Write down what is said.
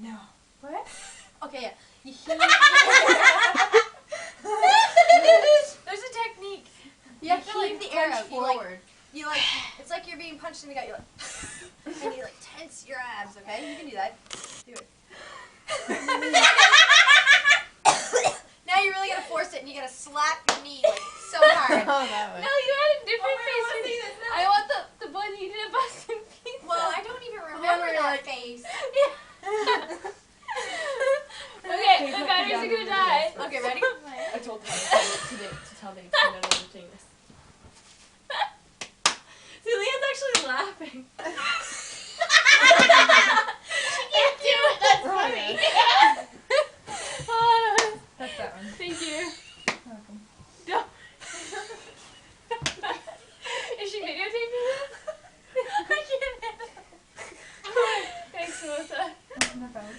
No. What? Okay, yeah. You There's a technique. You have to heave like the air punch out. forward. You like, it's like you're being punched in the gut. You like, and you like tense your abs. Okay, you can do that. Do it. Now you really gotta force it, and you gotta slap your knee like so hard. No, you had a different face. I want the one you did a Boston pizza. Well, I don't even The one remember where you're that like- face. Okay, the batteries are gonna die. Okay, ready? I told them to tell Dave to know I'm doing this. See, Leanne's actually laughing. She can't do it. That's funny. That's that one. Thank you. Welcome. No. Is she videotaping this? I can't. Thanks, Melissa. No problem.